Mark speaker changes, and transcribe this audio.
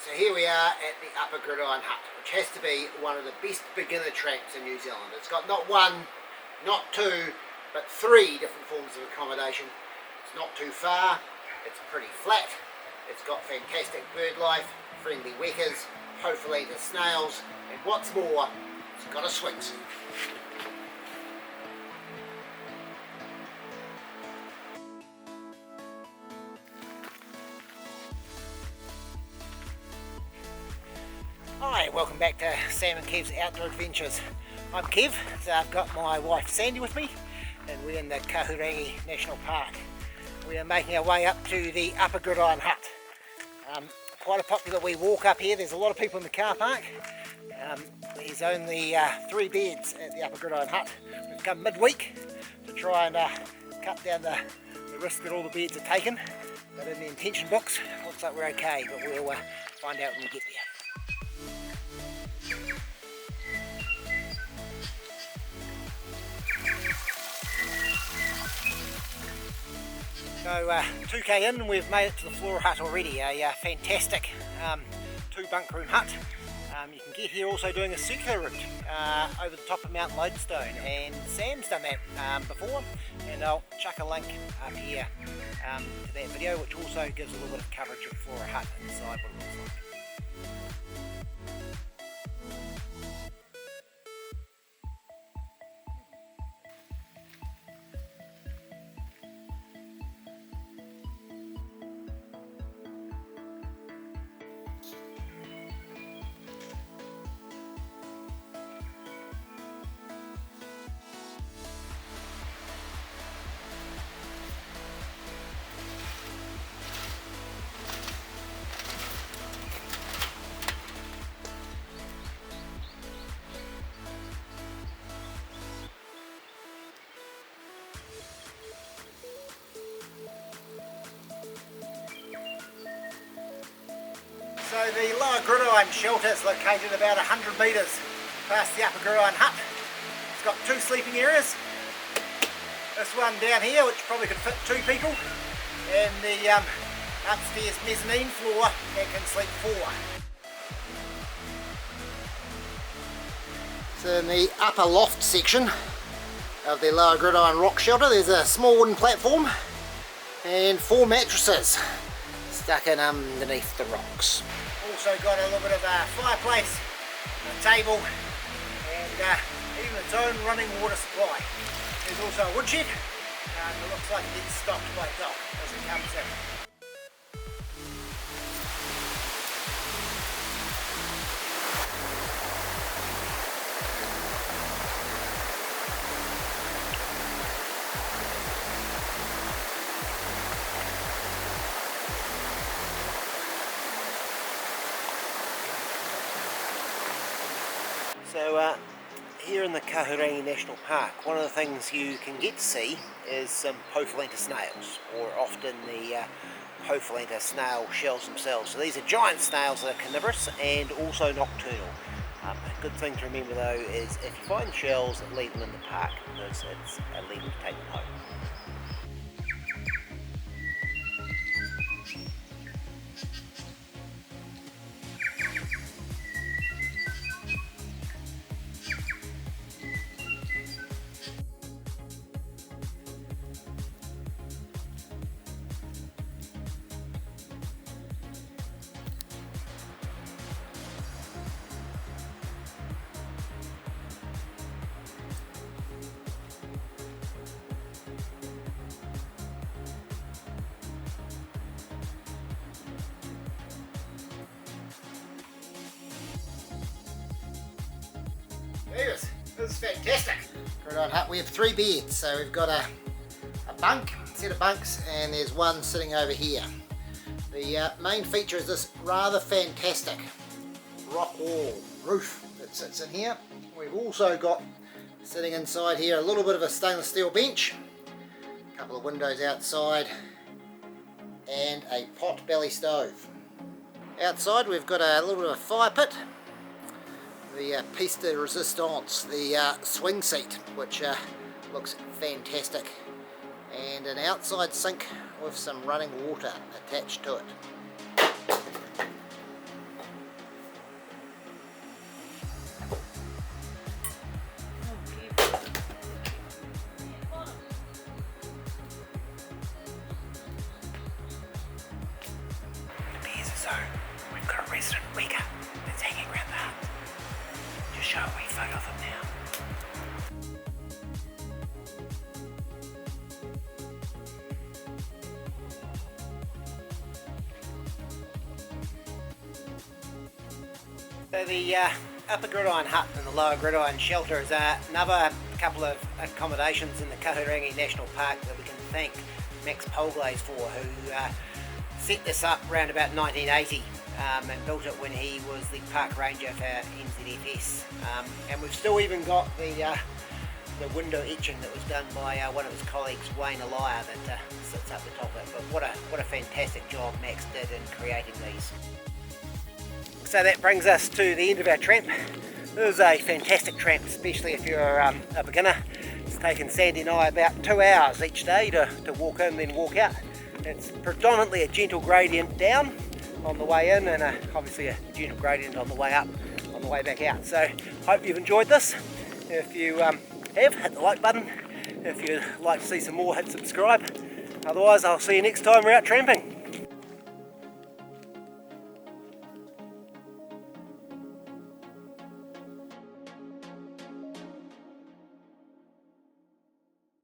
Speaker 1: So here we are at the Upper Gridiron Hut, which has to be one of the best beginner tramps in New Zealand. It's got not one, not two, but three different forms of accommodation. It's not too far, it's pretty flat, it's got fantastic bird life, friendly wekas, Powelliphanta snails, and what's more, it's got a swingsuit. Hi, welcome back to Sam and Kev's Outdoor Adventures. I'm Kev, so I've got my wife Sandy with me, and we're in the Kahurangi National Park. We are making our way up to the Upper Gridiron Hut. Quite a popular wee walk up here. There's a lot of people in the car park. There's only 3 beds at the Upper Gridiron Hut. We've come midweek to try and cut down the risk that all the beds are taken. But in the intention books, looks like we're okay, but we'll find out when we get there. So 2k in and we've made it to the floor hut already, a fantastic 2 bunk room hut. You can get here also doing a circular route over the top of Mount Lodestone, and Sam's done that before, and I'll chuck a link up here to that video, which also gives a little bit of coverage of floor hut inside what it looks like. So the Lower Gridiron Shelter is located about 100 metres past the Upper Gridiron Hut. It's got 2 sleeping areas. This one down here, which probably could fit 2 people, and the upstairs mezzanine floor that can sleep 4. So in the upper loft section of the Lower Gridiron Rock Shelter, there's a small wooden platform and 4 mattresses stuck in underneath the rocks. Also got a little bit of a fireplace, a table, and even its own running water supply. There's also a woodshed, and it looks like it gets stocked by Doc as it comes in. So here in the Kahurangi National Park, one of the things you can get to see is some Powelliphanta snails, or often the Powelliphanta snail shells themselves. So these are giant snails that are carnivorous and also nocturnal. A good thing to remember though is if you find shells, leave them in the park, because it's illegal to take them home. This is fantastic. Gridiron Hut, we have 3 beds, so we've got a bunk, set of bunks, and there's one sitting over here. The main feature is this rather fantastic rock wall roof that sits in here. We've also got, sitting inside here, a little bit of a stainless steel bench, a couple of windows outside, and a pot belly stove. Outside we've got a little bit of a fire pit, the piece de resistance, the swing seat, which looks fantastic, and an outside sink with some running water attached to it.
Speaker 2: got a resident Weka that's hanging around the hut. Just show a wee photo of him now.
Speaker 1: So the Upper Gridiron Hut and the Lower Gridiron Shelter is another couple of accommodations in the Kahurangi National Park that we can thank Max Powelliphanta for, who set this up around about 1980 and built it when he was the park ranger for NZFS. And we've still even got the window etching that was done by one of his colleagues, Wayne Elia, that sits up the top of it. But what a fantastic job Max did in creating these. So that brings us to the end of our tramp. This is a fantastic tramp, especially if you're a beginner. It's taken Sandy and I about 2 hours each day to walk in then walk out. It's predominantly a gentle gradient down on the way in, and obviously a gentle gradient on the way up, on the way back out. So hope you've enjoyed this. If you have, hit the like button. If you'd like to see some more, hit subscribe. Otherwise, I'll see you next time we're out tramping.